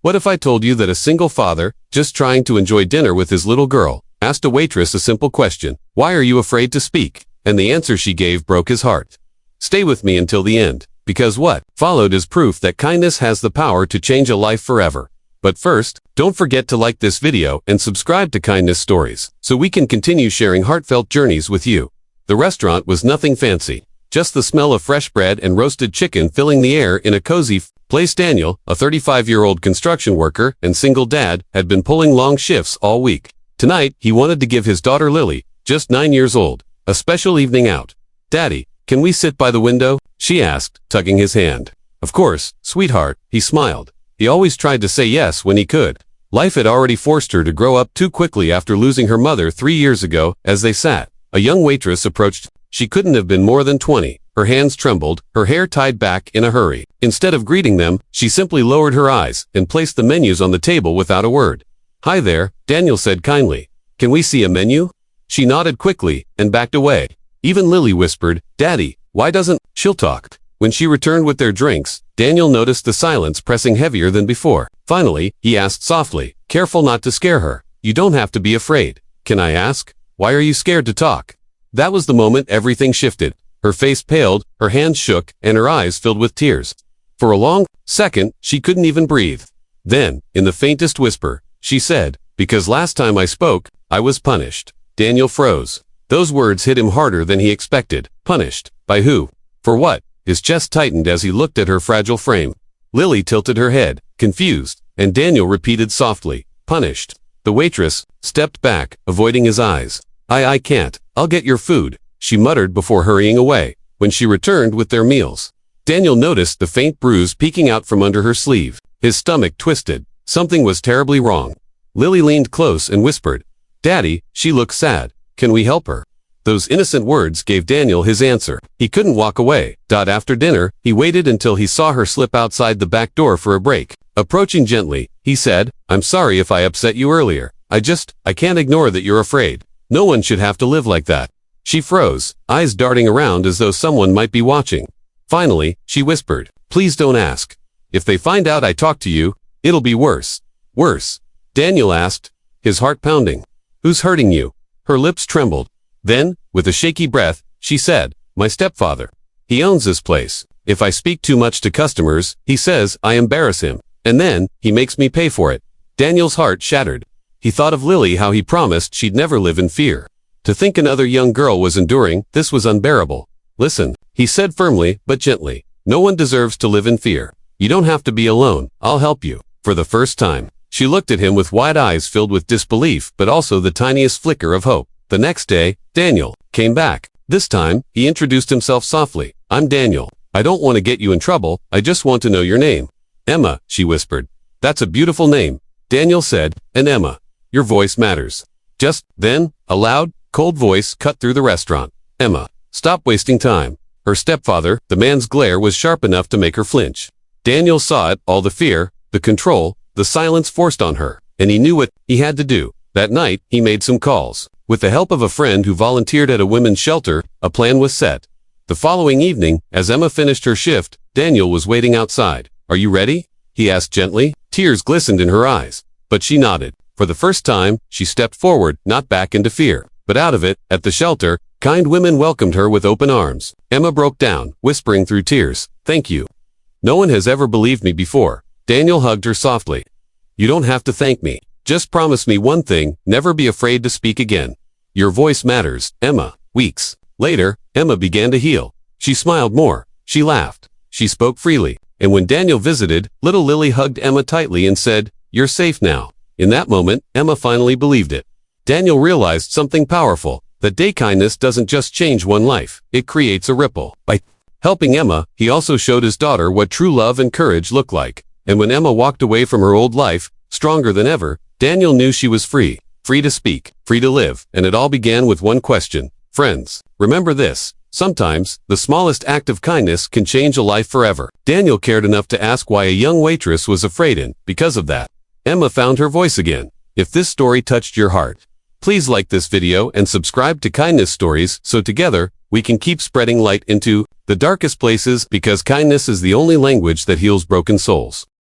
What if I told you that a single father, just trying to enjoy dinner with his little girl, asked a waitress a simple question, "Why are you afraid to speak?" And the answer she gave broke his heart. Stay with me until the end, because what followed is proof that kindness has the power to change a life forever. But first, don't forget to like this video and subscribe to Kindness Stories, so we can continue sharing heartfelt journeys with you. The restaurant was nothing fancy, just the smell of fresh bread and roasted chicken filling the air in a cozy place. Daniel, a 35-year-old construction worker and single dad, had been pulling long shifts all week. Tonight, he wanted to give his daughter Lily, just 9 years old, a special evening out. "Daddy, can we sit by the window?" she asked, tugging his hand. "Of course, sweetheart," he smiled. He always tried to say yes when he could. Life had already forced her to grow up too quickly after losing her mother 3 years ago. As they sat, a young waitress approached. She couldn't have been more than 20. Her hands trembled, her hair tied back in a hurry. Instead of greeting them, she simply lowered her eyes and placed the menus on the table without a word. "Hi there," Daniel said kindly. "Can we see a menu?" She nodded quickly and backed away. Even Lily whispered, "Daddy, why doesn't she'll talk?" When she returned with their drinks, Daniel noticed the silence pressing heavier than before. Finally, he asked softly, careful not to scare her, "You don't have to be afraid. Can I ask, why are you scared to talk?" That was the moment everything shifted. Her face paled, her hands shook, and her eyes filled with tears. For a long second, she couldn't even breathe. Then, in the faintest whisper, she said, "Because last time I spoke, I was punished." Daniel froze. Those words hit him harder than he expected. Punished? By who? For what? His chest tightened as he looked at her fragile frame. Lily tilted her head, confused, and Daniel repeated softly, "Punished." The waitress stepped back, avoiding his eyes. I can't. I'll get your food," she muttered before hurrying away. When she returned with their meals, Daniel noticed the faint bruise peeking out from under her sleeve. His stomach twisted. Something was terribly wrong. Lily leaned close and whispered, "Daddy, she looks sad. Can we help her?" Those innocent words gave Daniel his answer. He couldn't walk away. After dinner, he waited until he saw her slip outside the back door for a break. Approaching gently, he said, "I'm sorry if I upset you earlier. I can't ignore that you're afraid. No one should have to live like that." She froze, eyes darting around as though someone might be watching. Finally, she whispered, "Please don't ask. If they find out I talked to you, it'll be worse." "Worse?" Daniel asked, his heart pounding. "Who's hurting you?" Her lips trembled. Then, with a shaky breath, she said, "My stepfather. He owns this place. If I speak too much to customers, he says I embarrass him. And then, he makes me pay for it." Daniel's heart shattered. He thought of Lily, how he promised she'd never live in fear. To think another young girl was enduring this was unbearable. "Listen," he said firmly but gently. "No one deserves to live in fear. You don't have to be alone. I'll help you." For the first time, she looked at him with wide eyes filled with disbelief but also the tiniest flicker of hope. The next day, Daniel came back. This time, he introduced himself softly. "I'm Daniel. I don't want to get you in trouble. I just want to know your name." "Emma," she whispered. "That's a beautiful name," Daniel said, "and Emma, your voice matters." Just then, a loud, cold voice cut through the restaurant. "Emma, stop wasting time." Her stepfather, the man's glare was sharp enough to make her flinch. Daniel saw it, all the fear, the control, the silence forced on her, and he knew what he had to do. That night, he made some calls. With the help of a friend who volunteered at a women's shelter, a plan was set. The following evening, as Emma finished her shift, Daniel was waiting outside. "Are you ready?" he asked gently. Tears glistened in her eyes, but she nodded. For the first time, she stepped forward, not back into fear, but out of it. At the shelter, kind women welcomed her with open arms. Emma broke down, whispering through tears, "Thank you. No one has ever believed me before." Daniel hugged her softly. "You don't have to thank me. Just promise me one thing, never be afraid to speak again. Your voice matters, Emma." Weeks later, Emma began to heal. She smiled more. She laughed. She spoke freely. And when Daniel visited, little Lily hugged Emma tightly and said, "You're safe now." In that moment, Emma finally believed it. Daniel realized something powerful, that day kindness doesn't just change one life, it creates a ripple. By helping Emma, he also showed his daughter what true love and courage look like. And when Emma walked away from her old life, stronger than ever, Daniel knew she was free. Free to speak, free to live, and it all began with one question. Friends, remember this. Sometimes, the smallest act of kindness can change a life forever. Daniel cared enough to ask why a young waitress was afraid, and because of that, Emma found her voice again. If this story touched your heart, please like this video and subscribe to Kindness Stories so together, we can keep spreading light into the darkest places, because kindness is the only language that heals broken souls.